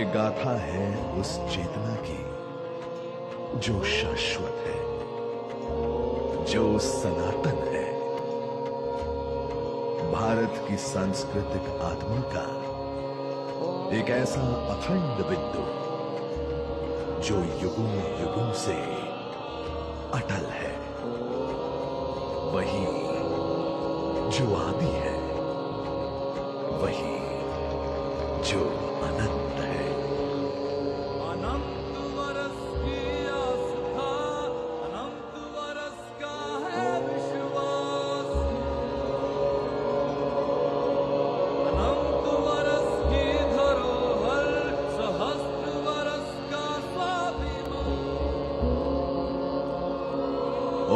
ये गाथा है उस चेतना की जो शाश्वत है, जो सनातन है। भारत की सांस्कृतिक आत्मा का एक ऐसा अखंड बिंदु जो युगों युगों से अटल है, वही जो आदि है, वही जो अनंत है। अनंत वर्ष की आस्था, अनंत वर्ष का है विश्वास, अनंत वर्ष की धरोहर, सहस्त्र वर्ष का स्वाभिमान।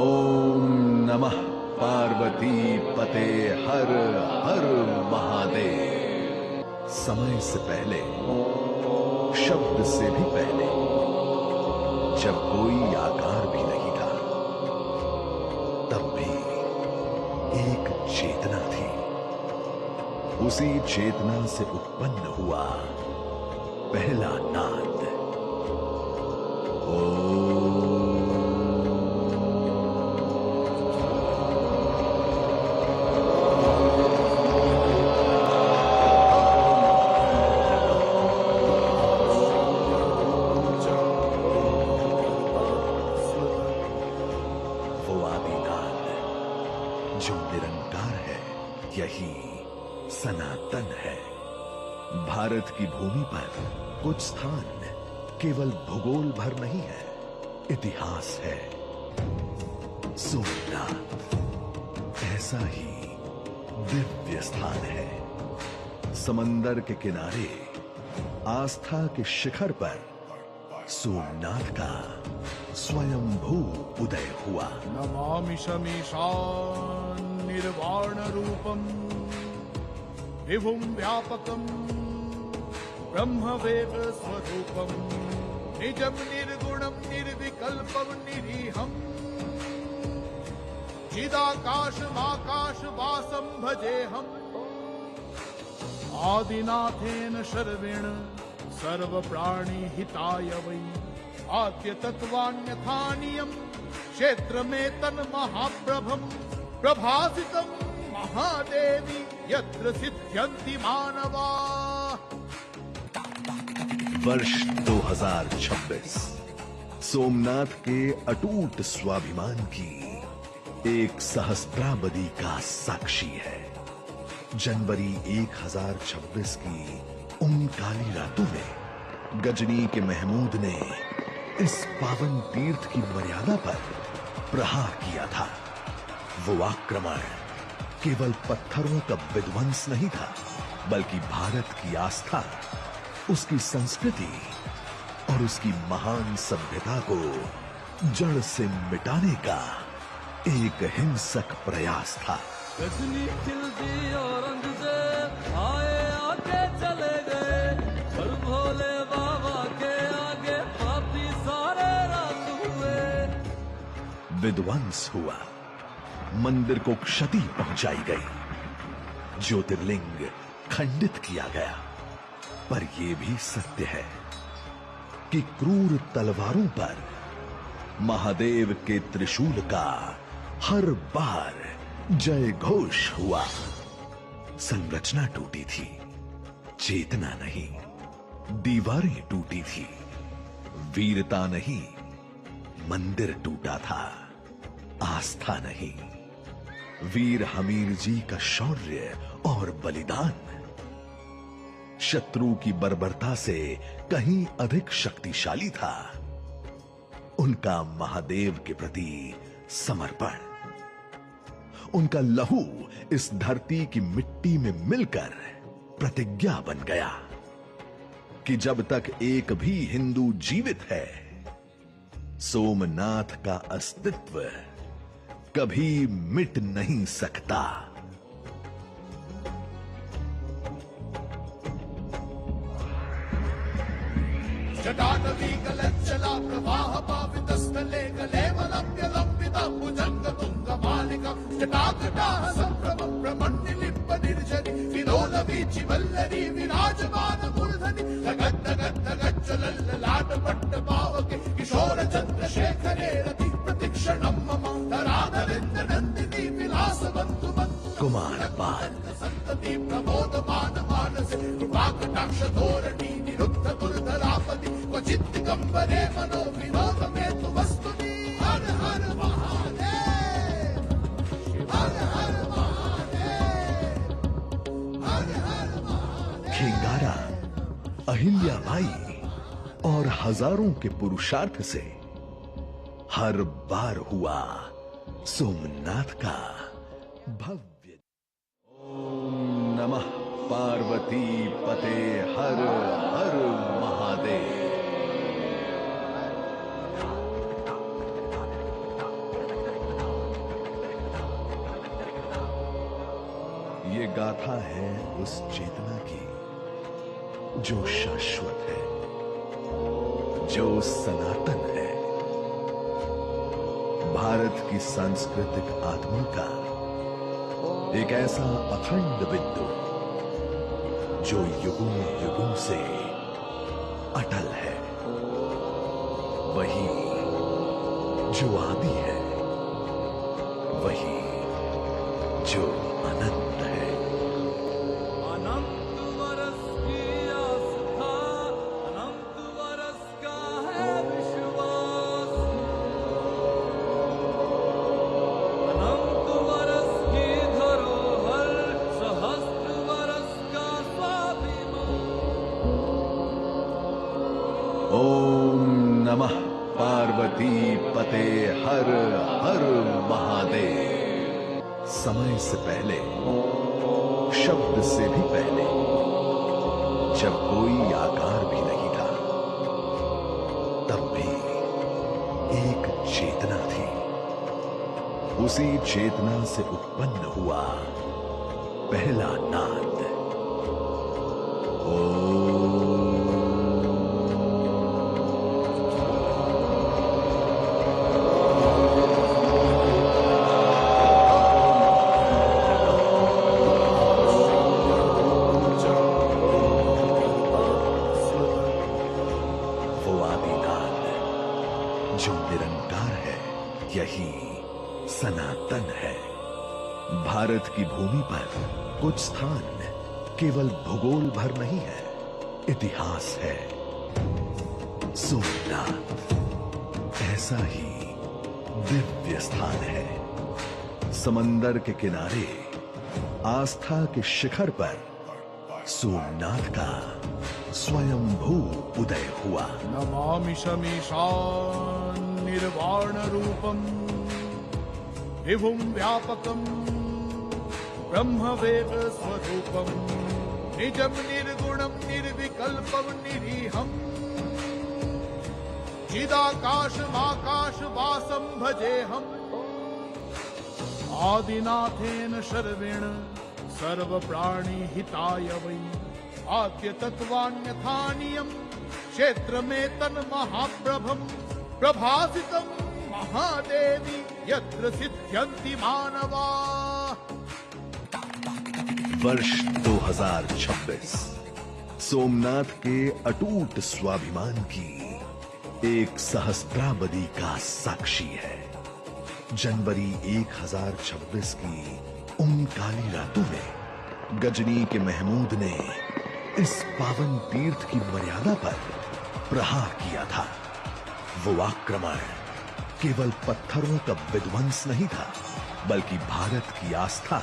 ओम नमः पार्वती पते हर हर महादेव। समय से पहले, शब्द से भी पहले, जब कोई आकार भी नहीं था, तब भी एक चेतना थी। उसी चेतना से उत्पन्न हुआ पहला नाद। जो निरंकार है, यही सनातन है। भारत की भूमि पर कुछ स्थान केवल भूगोल भर नहीं है, इतिहास है। सोमनाथ ऐसा ही दिव्य स्थान है। समंदर के किनारे आस्था के शिखर पर सोमनाथ का स्वयंभू उदय हुआ। नमामि शमीशान निर्वाण रूपम विभुम व्यापकम ब्रह्मवेद स्वरूपम निजम निर्गुणम निर्विकल्पम निरीहम चिदाकाशमाकाश वासम भजेहम आदिनाथेन शर्वेण सर्व प्राणी हिताय वै आद्य तत्वान्यथानियम क्षेत्र में तन महाप्रभम प्रभासितम महादेवी यत्र सिद्ध्यन्ति मानवा। वर्ष 2026 सोमनाथ के अटूट स्वाभिमान की एक सहस्त्राब्दी का साक्षी है। जनवरी 1026 की उन काली रातों में गजनी के महमूद ने इस पावन तीर्थ की मर्यादा पर प्रहार किया था। वो आक्रमण केवल पत्थरों का विध्वंस नहीं था, बल्कि भारत की आस्था, उसकी संस्कृति और उसकी महान सभ्यता को जड़ से मिटाने का एक हिंसक प्रयास था। गजनी खिलती औरंगजेब आए आके चले गए, पर भोले बाबा के आगे पापी सारे रात हुए। विध्वंस हुआ, मंदिर को क्षति पहुंचाई गई, ज्योतिर्लिंग खंडित किया गया। पर यह भी सत्य है कि क्रूर तलवारों पर महादेव के त्रिशूल का हर बार जय घोष हुआ। संरचना टूटी थी, चेतना नहीं। दीवारें टूटी थी, वीरता नहीं। मंदिर टूटा था, आस्था नहीं। वीर हमीर जी का शौर्य और बलिदान शत्रु की बर्बरता से कहीं अधिक शक्तिशाली था। उनका महादेव के प्रति समर्पण, उनका लहू इस धरती की मिट्टी में मिलकर प्रतिज्ञा बन गया कि जब तक एक भी हिंदू जीवित है, सोमनाथ का अस्तित्व कभी मिट नहीं सकता। जटाटवी गलज्जला प्रवाह पावितस्थले गलेवलम्ब्य लम्बिता भुजंग तुंग मालिका जटाकटाः संभ्रम प्रमण्डिलिम्ब निर्जरी विलोल वीचि वल्लरी विराजमान मूर्धनि जगद् जगद् कुमार पाल। संतति प्रमोदमान मानसे कृपाकटाक्ष धोरणी निरुद्ध दुर्धरापति क्वचित् दिगंबरे मनो विनोद में तु वस्तुनि। हर हर महादेव, हर हर महादेव, हर हर महादेव। खिंगारा, अहिल्याबाई और हजारों के पुरुषार्थ से हर बार हुआ सोमनाथ का भव्य। ओम नमः पार्वती पते हर हर महादेव। ये गाथा है उस चेतना की जो शाश्वत है, जो सनातन है। भारत की सांस्कृतिक आत्मा का एक ऐसा अखंड बिंदु जो युगों युगों से अटल है, वही जो आदि है, वही जो अनंत है। अनंत वर्ष की आस्था, अनंत वर्ष का है विश्वास। अनंत वर्ष की धरोहर, सहस्त्र वर्ष का स्वाभिमान। ओम नमः पार्वती पते हर हर महादेव। समय से पहले, शब्द से भी पहले, जब कोई आकार भी नहीं था, तब भी एक चेतना थी। उसी चेतना से उत्पन्न हुआ पहला नाद। वो आदिनाद जो निरंकार है, यही सनातन है। भारत की भूमि पर कुछ स्थान केवल भूगोल भर नहीं है, इतिहास है। सोमनाथ ऐसा ही दिव्य स्थान है। समंदर के किनारे, आस्था के शिखर पर सोमनाथ का स्वयंभू उदय हुआ। नमामि शमीशान निर्वाण रूपम विभुम व्यापकम ब्रह्मवेद स्वरूपम निजम निर्गुणम निर्विकल्पम निरीहम चिदाकाशमाकाश वासम भजेहम। आदिनाथेन शर्वेण सर्व प्राणी हिताय वै आद्य तत्वान्यथानियम क्षेत्र में तन महाप्रभम प्रभासितम महादेवी यत्र सिद्ध्यन्ति मानवा। वर्ष 2026 सोमनाथ के अटूट स्वाभिमान की एक सहस्त्राब्दी का साक्षी है। जनवरी 1026 की उन काली रातों में गजनी के महमूद ने इस पावन तीर्थ की मर्यादा पर प्रहार किया था। वो आक्रमण केवल पत्थरों का विध्वंस नहीं था, बल्कि भारत की आस्था,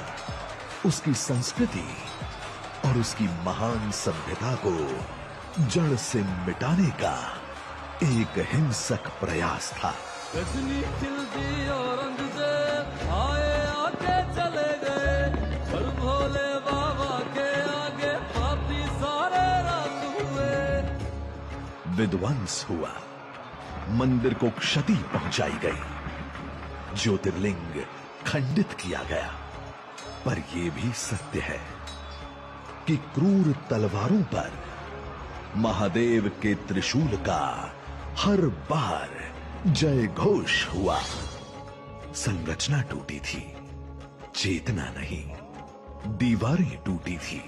उसकी संस्कृति और उसकी महान सभ्यता को जड़ से मिटाने का एक हिंसक प्रयास था। गजनी खिलती औरंगजेब आए आके चले गए, पर भोले बाबा के आगे पापी सारे रात हुए। विध्वंस हुआ, मंदिर को क्षति पहुंचाई गई, ज्योतिर्लिंग खंडित किया गया। पर यह भी सत्य है कि क्रूर तलवारों पर महादेव के त्रिशूल का हर बार जय घोष हुआ। संरचना टूटी थी, चेतना नहीं। दीवारें टूटी थी,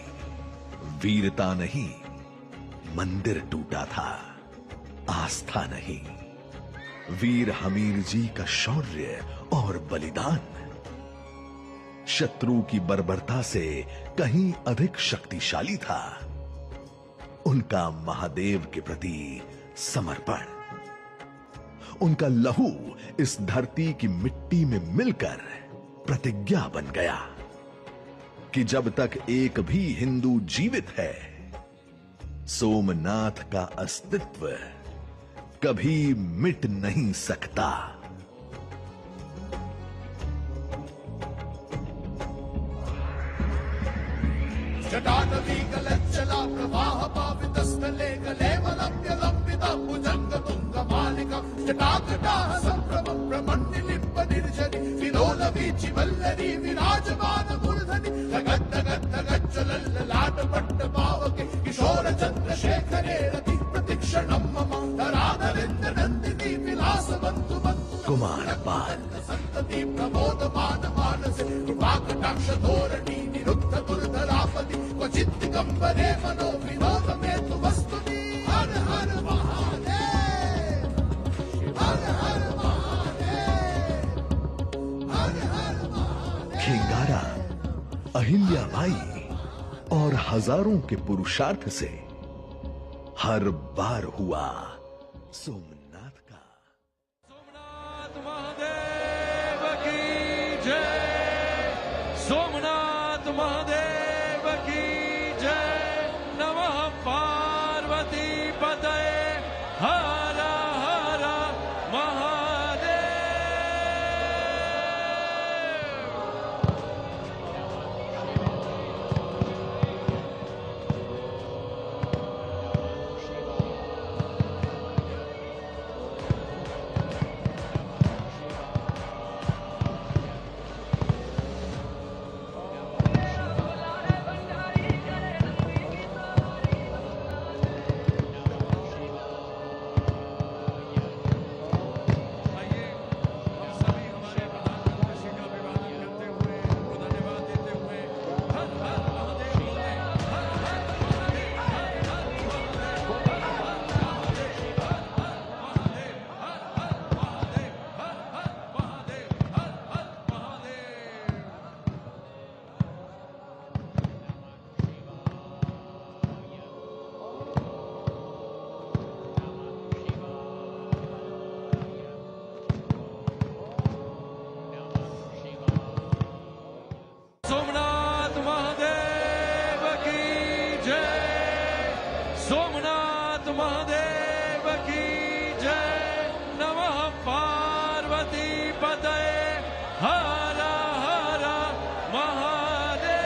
वीरता नहीं। मंदिर टूटा था, आस्था नहीं। वीर हमीर जी का शौर्य और बलिदान शत्रु की बर्बरता से कहीं अधिक शक्तिशाली था। उनका महादेव के प्रति समर्पण, उनका लहू इस धरती की मिट्टी में मिलकर प्रतिज्ञा बन गया कि जब तक एक भी हिंदू जीवित है, सोमनाथ का अस्तित्व कभी मिट नहीं सकता। जटानदी गलज्जला प्रवाह पावितस्थले कलेवलम्ब्य लम्बिता भुजंग तुंग मालिकम् जटाकटाह संभ्रमं ब्रह्मण्डिलिम्ब निर्जरि विलोल वीचि वल्लरी विराजमान मूर्धनि धगद्धगद्धगज्ज्वलल्ललाट पट्ट पावके किशोर चन्द्रशेखरे रति प्रतिक्षणं मम धराधरेन्द्र नन्दिनी विलास बन्धु बन्धु कुमार पाल संतति प्रमोदमान मानसे कृपाकटाक्ष धोरणी निरुद्ध दुर्धरापति क्वचित् दिगम्बरे मनो विनोद में तु वस्तुनि हर हर महादेव हर हर महादेव हर हर महादेव। खिंगारा, अहिल्याबाई और हजारों के पुरुषार्थ से हर बार हुआ सोमनाथ का। सोमनाथ महादेव की जय, सोमनाथ महादेव की जय। नमः पार्वती पतये हर हर महादेव। सोमनाथ महादेव की जय, सोमनाथ महादेव की जय। नमः पार्वती पतये हर हर महादेव।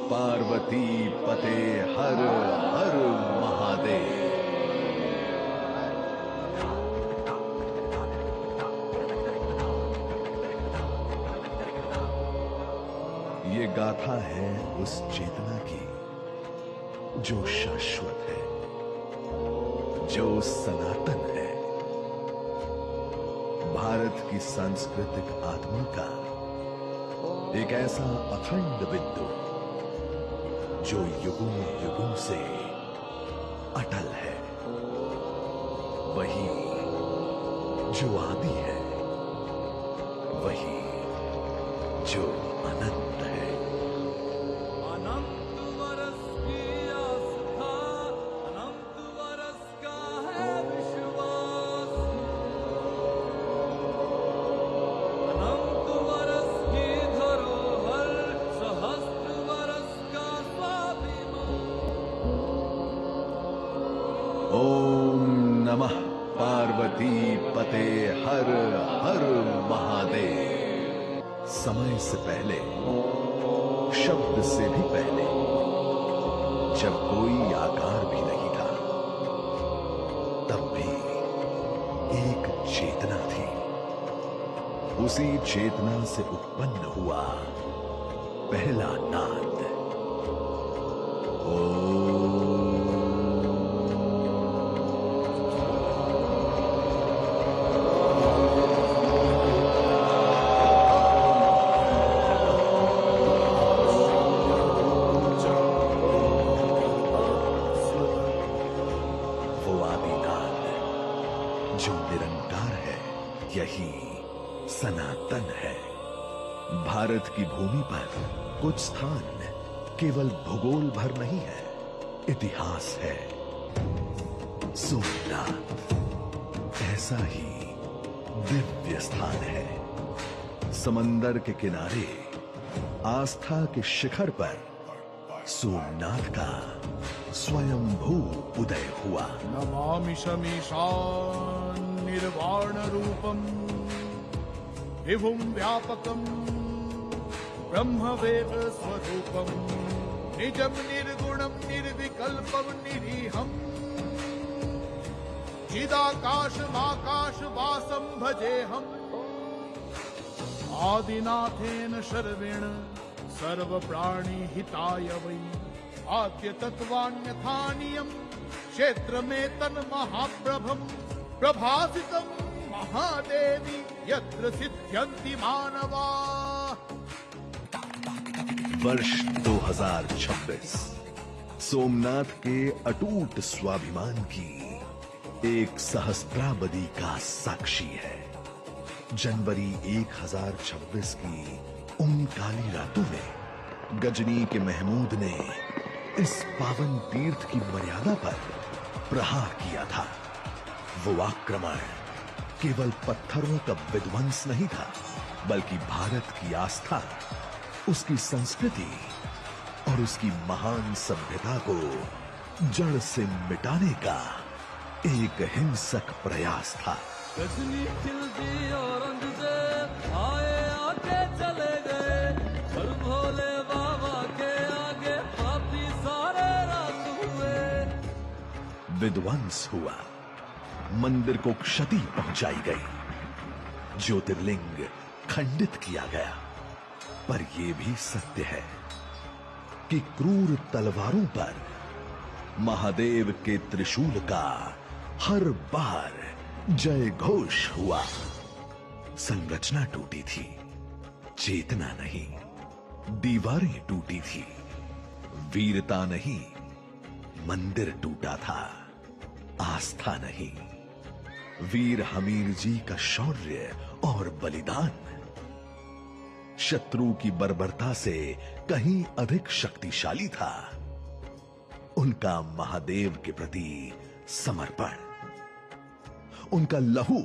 पार्वती पते हर हर महादेव। ये गाथा है उस चेतना की जो शाश्वत है, जो सनातन है, भारत की सांस्कृतिक आत्मा का एक ऐसा अखंड बिंदु जो युगों युगों से अटल है, वही जो आदि है, वही जो अनंत है। अनंत वर्ष की धरोहर, सहस्त्र वर्ष का स्वाभिमान। ओम नमः पार्वती पते हर हर महादेव। समय से पहले, शब्द से भी पहले, जब कोई आकार भी नहीं था, तब भी एक चेतना थी। उसी चेतना से उत्पन्न हुआ पहला नाद। वो आदिनाद जो निरंकार है, यही सनातन है। भारत की भूमि पर कुछ स्थान केवल भूगोल भर नहीं है, इतिहास है। सोमनाथ ऐसा ही दिव्य स्थान है। समंदर के किनारे आस्था के शिखर पर सोमनाथ का स्वयंभू उदय हुआ। नमामि शमीशान निर्वाण रूपम विभुम व्यापकम ब्रह्मवेद स्वरूपम निजम निर्गुणम निर्विकल्पम निरीहम चिदाकाशमाकाश वासम भजेहम आदिनाथेन शर्वेण सर्व प्राणी हिताय वै आद्य तत्वान्यथानियम क्षेत्र में तन महाप्रभम प्रभासितम महादेवी यत्र सिद्ध्यन्ति मानवा। वर्ष 2026 सोमनाथ के अटूट स्वाभिमान की एक सहस्त्राब्दी का साक्षी है। जनवरी 1026 की उन काली रातों में गजनी के महमूद ने इस पावन तीर्थ की मर्यादा पर प्रहार किया था। वो आक्रमण केवल पत्थरों का विध्वंस नहीं था, बल्कि भारत की आस्था, उसकी संस्कृति और उसकी महान सभ्यता को जड़ से मिटाने का एक हिंसक प्रयास था। गजनी खिलती औरंगजेब आए आके चले गए, पर भोले बाबा के आगे पापी सारे रात हुए। विध्वंस हुआ, मंदिर को क्षति पहुंचाई गई, ज्योतिर्लिंग खंडित किया गया। पर यह भी सत्य है कि क्रूर तलवारों पर महादेव के त्रिशूल का हर बार जय घोष हुआ। संरचना टूटी थी, चेतना नहीं। दीवारें टूटी थी, वीरता नहीं। मंदिर टूटा था, आस्था नहीं। वीर हमीर जी का शौर्य और बलिदान शत्रु की बर्बरता से कहीं अधिक शक्तिशाली था। उनका महादेव के प्रति समर्पण, उनका लहू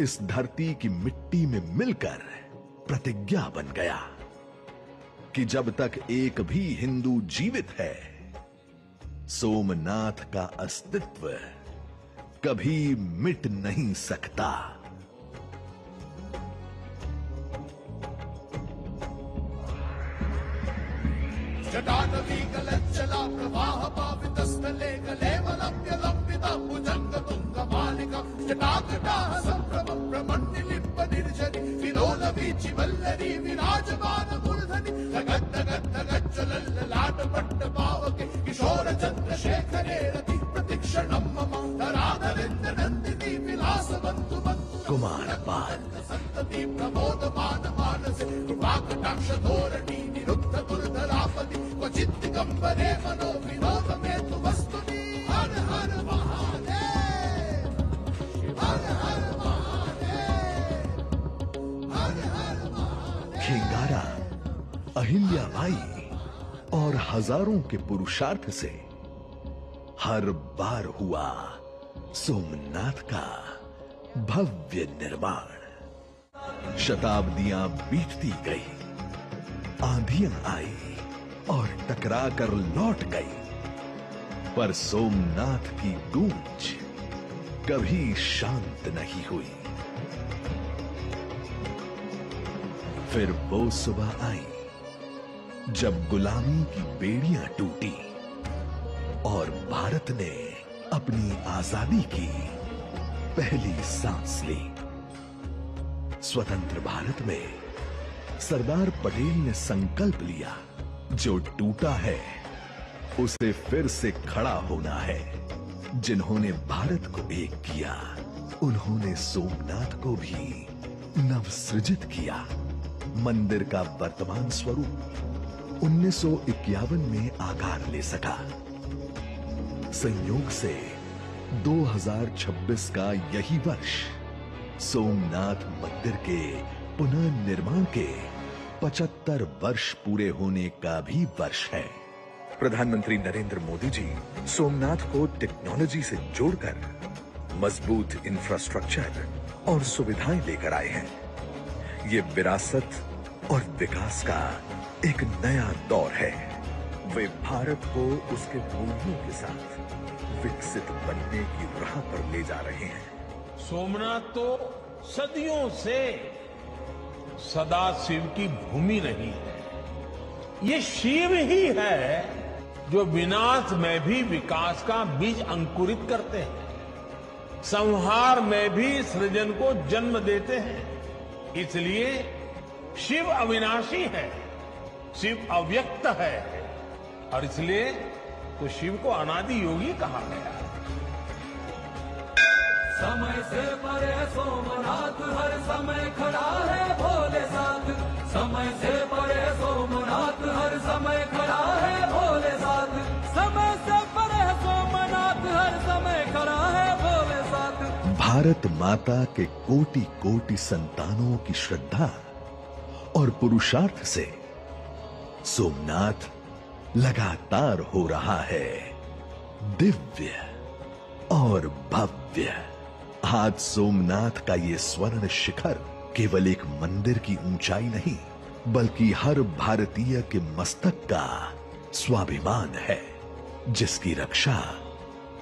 इस धरती की मिट्टी में मिलकर प्रतिज्ञा बन गया कि जब तक एक भी हिंदू जीवित है, सोमनाथ का अस्तित्व कभी मिट नहीं सकता। जटाटवी गलज्जला प्रवाह पावितस्थले कलेवलम्ब्य लम्बिता भुजंग तुंग मालिका जटाकटाह संभ्रमं ब्रह्मण्यलिप्प निर्जरी विलोल वीचि वल्लरी विराजमान मूर्धनि गद्गज्जलल्ललाट पट्ट पावके किशोर चंद्रशेखरे रति प्रतिक्षणं मम धराधरेन्द्र नंदिनी विलास बंधु बंधु कुमार पाल संतति प्रमोदमान मानसे कृपाकटाक्ष धोरणी निरुद्ध दुर्धरापति क्वचित् दिगंबरे मनो विनोद में तु वस्तुनि हर हर महादेव हर हर महादेव हर हर महादेव। खिंगारा, अहिल्याबाई और हजारों के पुरुषार्थ से हर बार हुआ सोमनाथ का भव्य निर्माण। शताब्दियां बीतती गई, आंधियां आई और टकरा कर लौट गई, पर सोमनाथ की गूंज कभी शांत नहीं हुई। फिर वो सुबह आई जब गुलामी की बेड़ियां टूटी और भारत ने अपनी आजादी की पहली सांस ली। स्वतंत्र भारत में सरदार पटेल ने संकल्प लिया, जो टूटा है उसे फिर से खड़ा होना है। जिन्होंने भारत को एक किया, उन्होंने सोमनाथ को भी नवसृजित किया। मंदिर का वर्तमान स्वरूप 1951 में आकार ले सका। संयोग से 2026 का यही वर्ष सोमनाथ मंदिर के पुनर्निर्माण के 75 वर्ष पूरे होने का भी वर्ष है। प्रधानमंत्री नरेंद्र मोदी जी सोमनाथ को टेक्नोलॉजी से जोड़कर मजबूत इंफ्रास्ट्रक्चर और सुविधाएं लेकर आए हैं। ये विरासत और विकास का एक नया दौर है। वे भारत को उसके मूल्यों के साथ विकसित बनने की राह पर ले जा रहे हैं। सोमनाथ तो सदियों से सदाशिव की भूमि रही है। ये शिव ही है जो विनाश में भी विकास का बीज अंकुरित करते हैं, संहार में भी सृजन को जन्म देते हैं। इसलिए शिव अविनाशी है, शिव अव्यक्त है, और इसलिए तो शिव को अनादि योगी कहा गया। समय से परे सोमनाथ हर समय खड़ा है भोले साथ। समय से परे सोमनाथ हर समय खड़ा है भोले साथ। समय से परे सोमनाथ हर समय खड़ा है भोले साथ। भारत माता के कोटि कोटि संतानों की श्रद्धा और पुरुषार्थ से सोमनाथ लगातार हो रहा है दिव्य और भव्य। आज सोमनाथ का ये स्वर्ण शिखर केवल एक मंदिर की ऊंचाई नहीं, बल्कि हर भारतीय के मस्तक का स्वाभिमान है, जिसकी रक्षा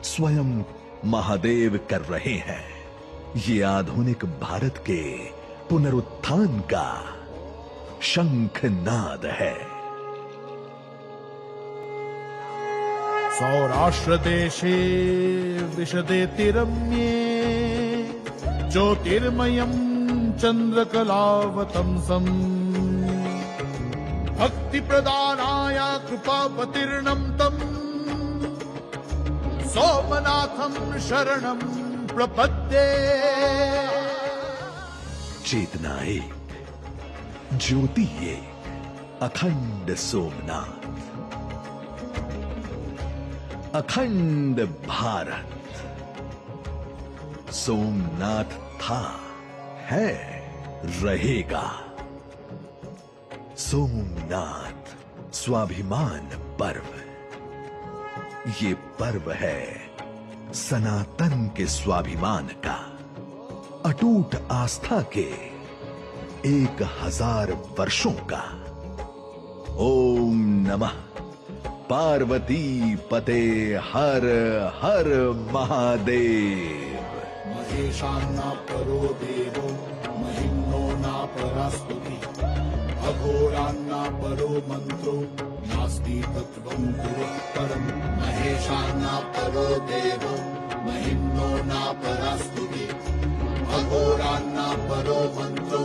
स्वयं महादेव कर रहे हैं। ये आधुनिक भारत के पुनरुत्थान का शंखनाद है। सौराष्ट्रदेशे विशदेति रम्ये ज्योतिर्मयम् चन्द्रकलावतंसम् भक्तिप्रदानाय कृपावतीर्णं तम् सोमनाथं शरणं प्रपद्ये। चेतना एक, ज्योति एक, अखंड सोमनाथ, अखंड भारत। सोमनाथ था, है, रहेगा। सोमनाथ स्वाभिमान पर्व। ये पर्व है सनातन के स्वाभिमान का, अटूट आस्था के 1000 वर्षों का। ओम नमः पार्वती पते हर हर महादेव। महेशान्ना परो देवो महिम्नो ना परास्तुति अघोरान्ना परो मंत्रो नास्ति तत्त्वं गुरुः महेशान्ना परो देवो महिम्नो ना परास्तुति अघोरान्ना परो मंत्रो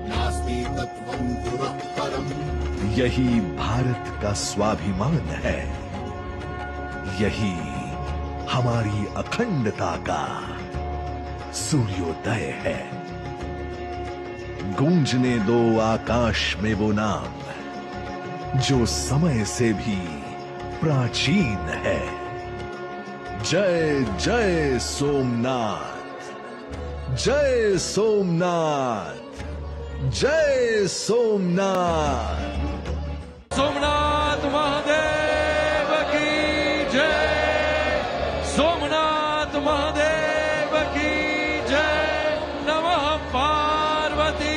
नास्ति तत्त्वं गुरुः। यही भारत का स्वाभिमान है, यही हमारी अखंडता का सूर्योदय है। गूंजने दो आकाश में वो नाम जो समय से भी प्राचीन है। जय जय सोमनाथ, जय सोमनाथ, जय सोमनाथ। सोमनाथ महादेव की जय। सोमनाथ महादेव की जय। नमः पार्वती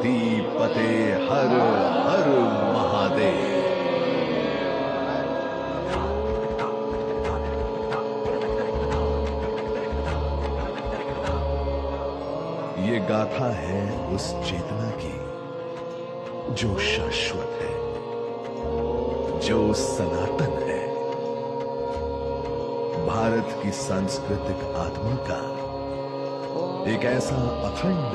धरती पते हर हर महादेव। ये गाथा है उस चेतना की जो शाश्वत है, जो सनातन है, भारत की सांस्कृतिक आत्मा का एक ऐसा अखंड